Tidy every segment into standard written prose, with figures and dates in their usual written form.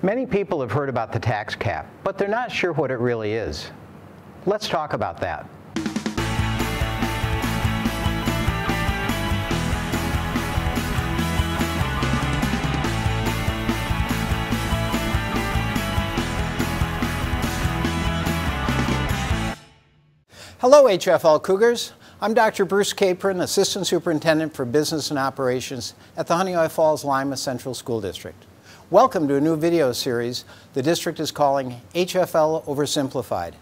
Many people have heard about the tax cap, but they're not sure what it really is. Let's talk about that. Hello, HF-L Cougars. I'm Dr. Bruce Capron, Assistant Superintendent for Business and Operations at the Honeoye Falls-Lima Central School District. Welcome to a new video series the district is calling HF-L Oversimplified.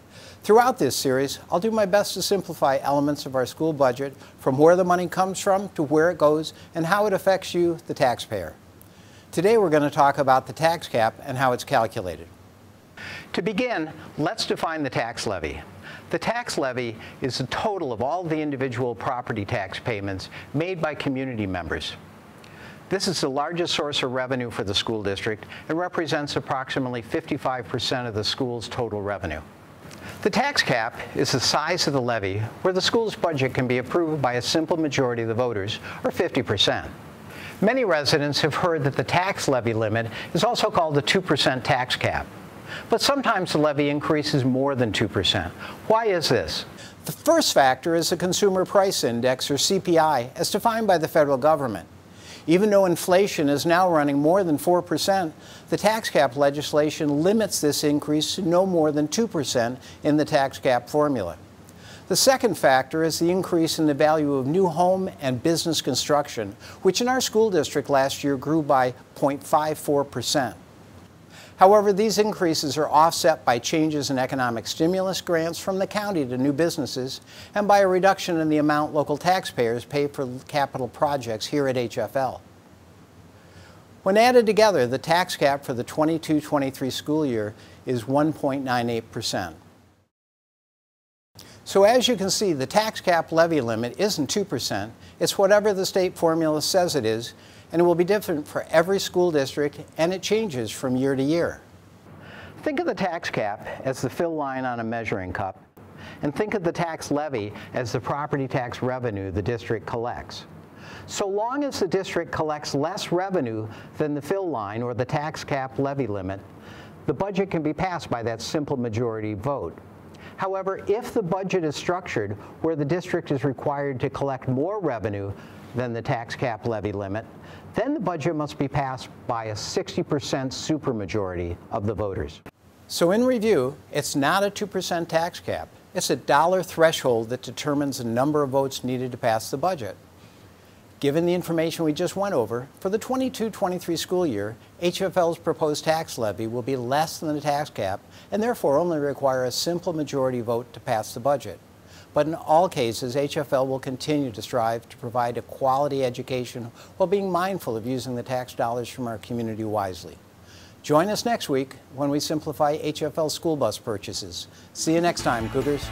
Throughout this series, I'll do my best to simplify elements of our school budget from where the money comes from to where it goes and how it affects you, the taxpayer. Today we're going to talk about the tax cap and how it's calculated. To begin, let's define the tax levy. The tax levy is the total of all the individual property tax payments made by community members. This is the largest source of revenue for the school district and represents approximately 55% of the school's total revenue. The tax cap is the size of the levy where the school's budget can be approved by a simple majority of the voters, or 50%. Many residents have heard that the tax levy limit is also called the 2% tax cap. But sometimes the levy increases more than 2%. Why is this? The first factor is the Consumer Price Index, or CPI, as defined by the federal government. Even though inflation is now running more than 4%, the tax cap legislation limits this increase to no more than 2% in the tax cap formula. The second factor is the increase in the value of new home and business construction, which in our school district last year grew by 0.54%. However, these increases are offset by changes in economic stimulus grants from the county to new businesses and by a reduction in the amount local taxpayers pay for capital projects here at HF-L. When added together, the tax cap for the 22-23 school year is 1.98%. So as you can see, the tax cap levy limit isn't 2%, it's whatever the state formula says it is, and it will be different for every school district, and it changes from year to year. Think of the tax cap as the fill line on a measuring cup, and think of the tax levy as the property tax revenue the district collects. So long as the district collects less revenue than the fill line or the tax cap levy limit, the budget can be passed by that simple majority vote. However, if the budget is structured where the district is required to collect more revenue than the tax cap levy limit, then the budget must be passed by a 60% supermajority of the voters. So in review, it's not a 2% tax cap. It's a dollar threshold that determines the number of votes needed to pass the budget. Given the information we just went over, for the 22-23 school year, HF-L's proposed tax levy will be less than the tax cap and therefore only require a simple majority vote to pass the budget. But in all cases, HF-L will continue to strive to provide a quality education while being mindful of using the tax dollars from our community wisely. Join us next week when we simplify HF-L school bus purchases. See you next time, Cougars.